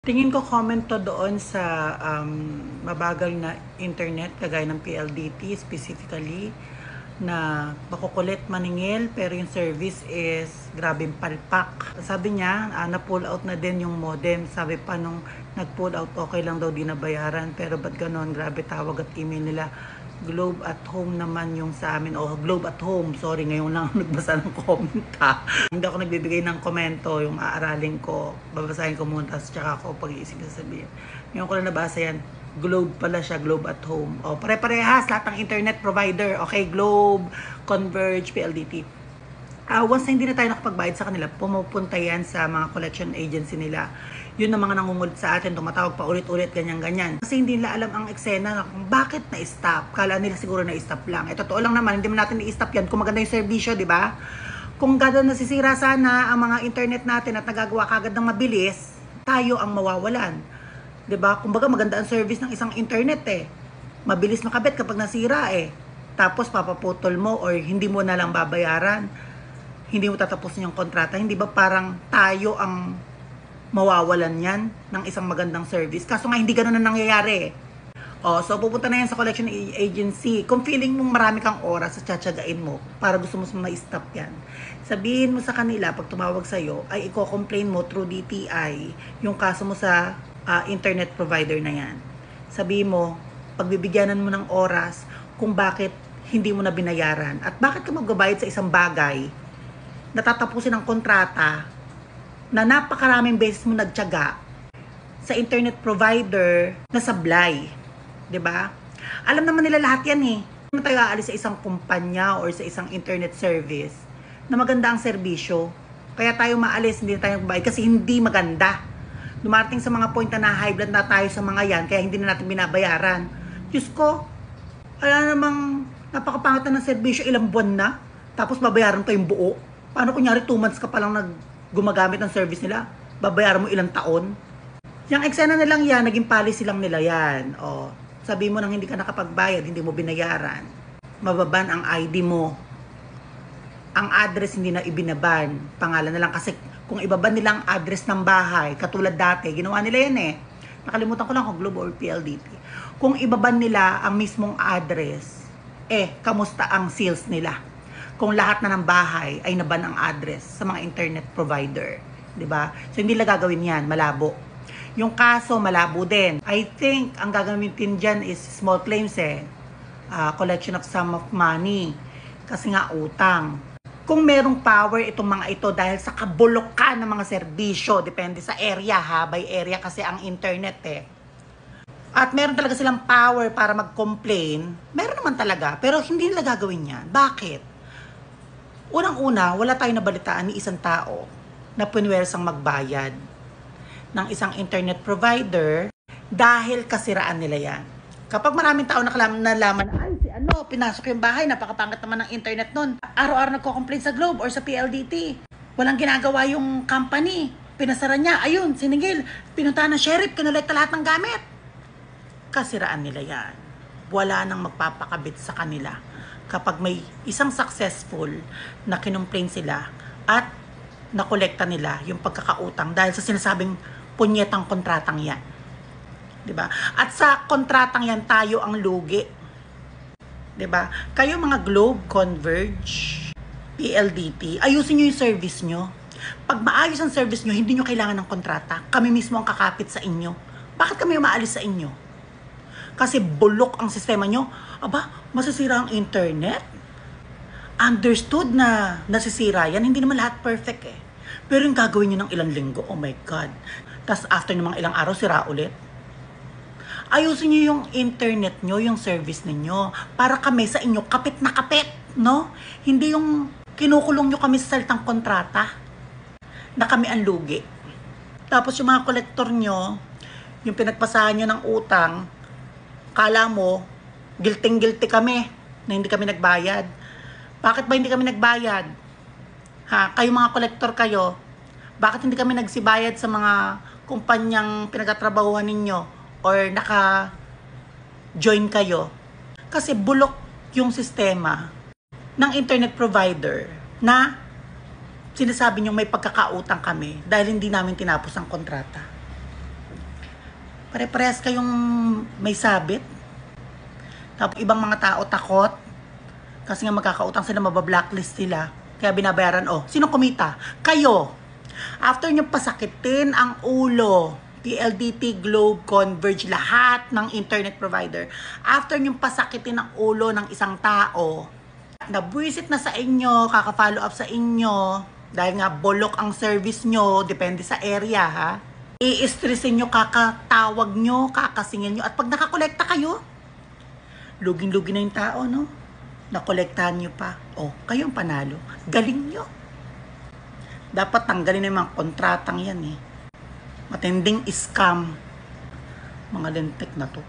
Tingin ko comment to doon sa mabagal na internet kagaya ng PLDT specifically na makukulit maningil pero yung service is grabing palpak. Sabi niya, na-pull out na din yung modem. Sabi pa nung nag-pull out, okay lang daw di nabayaran. Pero ba't ganon? Grabe tawag at email nila. Globe at Home naman yung sa amin. Globe at Home. Sorry, ngayon lang ako nagbasa ng comment ha. Hindi ako nagbibigay ng komento. Yung aaralin ko, babasahin ko muna, tapos tsaka ako pag-iisip sasabihin. Ngayon ko lang nabasa yan. Globe pala siya, Globe at Home. Pare-parehas, lahat ng internet provider. Okay, Globe, Converge, PLDT. Once na hindi na tayo nakapagbayad sa kanila, pumupunta yan sa mga collection agency nila. Yun ang mga nangungulit sa atin, tumatawag pa ulit-ulit, ganyan-ganyan. Kasi hindi nila alam ang eksena na kung bakit na-stop. Kala nila siguro na-stop lang. Totoo lang naman, hindi mo natin i-stop yan kung maganda yung serbisyo, di ba? Kung gano'n nasisira sana ang mga internet natin at nagagawa kagad ng mabilis, tayo ang mawawalan. Di ba? Kumbaga maganda ang service ng isang internet eh. Mabilis makabit kapag nasira eh. Tapos papaputol mo or hindi mo na lang babayaran. Hindi mo tatapusin yung kontrata. Hindi ba parang tayo ang mawawalan yan ng isang magandang service? Kaso nga hindi ganun na nangyayari. So pupunta na yan sa collection agency. Kung feeling mong marami kang oras at tsatsagain mo para gusto mo ma-stop yan, sabihin mo sa kanila pag tumawag sa'yo ay i-complain mo through DTI yung kaso mo sa internet provider na yan. Sabihin mo, pagbibigyanan mo ng oras kung bakit hindi mo na binayaran at bakit ka magbabayad sa isang bagay natatapusin ang kontrata na napakaraming beses mo nagtiyaga sa internet provider na sablay. 'Di ba? Alam naman nila lahat yan eh. Hindi tayo aalis sa isang kumpanya or sa isang internet service na maganda ang serbisyo. Kaya tayo maalis, hindi tayo magbayad kasi hindi maganda. Dumarating sa mga point na high blood na tayo sa mga yan, kaya hindi na natin binabayaran. Diyos ko, ala namang napakapangit na ng serbisyo, ilang buwan na, tapos babayaran ko yung buo. Paano kunyari 2 months ka palang gumagamit ng service nila, babayaran mo ilang taon? Yung eksena nilang yan, naging policy lang nila yan. Sabi mo nang hindi ka nakapagbayad, hindi mo binayaran, mababan ang ID mo. Ang address hindi na ibinaban, pangalan na lang. Kasi kung ibaban nila ang address ng bahay, katulad dati, ginawa nila yan eh. Nakalimutan ko lang kung Globe or PLDT. Kung ibaban nila ang mismong address, kamusta ang sales nila? Kung lahat na ng bahay ay naban ang address sa mga internet provider, 'di ba? So hindi nila gagawin 'yan, malabo. Yung kaso malabo din. I think ang gagamitin diyan is small claims collection of sum of money kasi nga utang. Kung merong power itong mga ito dahil sa kabulukan ng mga serbisyo, depende sa area by area kasi ang internet At meron talaga silang power para mag-complain, meron naman talaga, pero hindi nila gagawin 'yan. Bakit? Unang-una, wala tayong nabalitaan ni isang tao na punuwersang magbayad ng isang internet provider dahil kasiraan nila yan. Kapag maraming tao nalaman, ay si pinasok yung bahay, napakapangit naman ng internet nun. Araw-araw nagko-complain sa Globe or sa PLDT. Walang ginagawa yung company. Pinasara niya, ayun, siningil. Pinuntahan ng sheriff, kinolekta lahat ng gamit. Kasiraan nila yan. Wala nang magpapakabit sa kanila kapag may isang successful na kinumplain sila at nakolekta nila yung pagkakautang dahil sa sinasabing punyetang kontratang yan. 'Di ba? At sa kontratang yan tayo ang lugi. 'Di ba? Kayo mga Globe, Converge, PLDT, ayusin niyo yung service niyo. Pag maayos ang service niyo, hindi niyo kailangan ng kontrata. Kami mismo ang kakapit sa inyo. Bakit kami umaalis sa inyo? Kasi bulok ang sistema nyo. Masisira ang internet? Understood na nasisira yan. Hindi naman lahat perfect Pero yung gagawin nyo ng ilang linggo, oh my God. Tapos after ng mga ilang araw, sira ulit. Ayusin nyo yung internet nyo, yung service ninyo. Para kami sa inyo, kapit na kapit, no? Hindi yung kinukulong nyo kami sa salitang kontrata na kami ang lugi. Tapos yung mga kolektor nyo, yung pinagpasahan nyo ng utang, kala mo, guilty kami na hindi kami nagbayad. Bakit ba hindi kami nagbayad? Kayo mga kolektor kayo, bakit hindi kami nagsibayad sa mga kumpanyang pinagtatrabahuhan ninyo or naka-join kayo? Kasi bulok yung sistema ng internet provider na sinasabi nyo may pagkakautang kami dahil hindi namin tinapos ang kontrata. Pare-parehas kayong may sabit. Tapos ibang mga tao takot. Kasi nga magkakautang sila, mabablacklist sila. Kaya binabayaran, sino kumita? Kayo. After nyo pasakitin ang ulo, PLDT, Globe, Converge, lahat ng internet provider. After nyo pasakitin ang ulo ng isang tao, nabwisit na sa inyo, kaka-follow up sa inyo, dahil nga bolok ang service nyo, depende sa area ha. I-stressin nyo, kakatawag nyo, kakasingin nyo, at pag nakakolekta kayo, luging-lugi na yung tao, no? Nakolektahan nyo pa. Kayong panalo. Galing nyo. Dapat tanggalin na yung mga kontratang yan eh. Matinding scam. Mga lintik na to.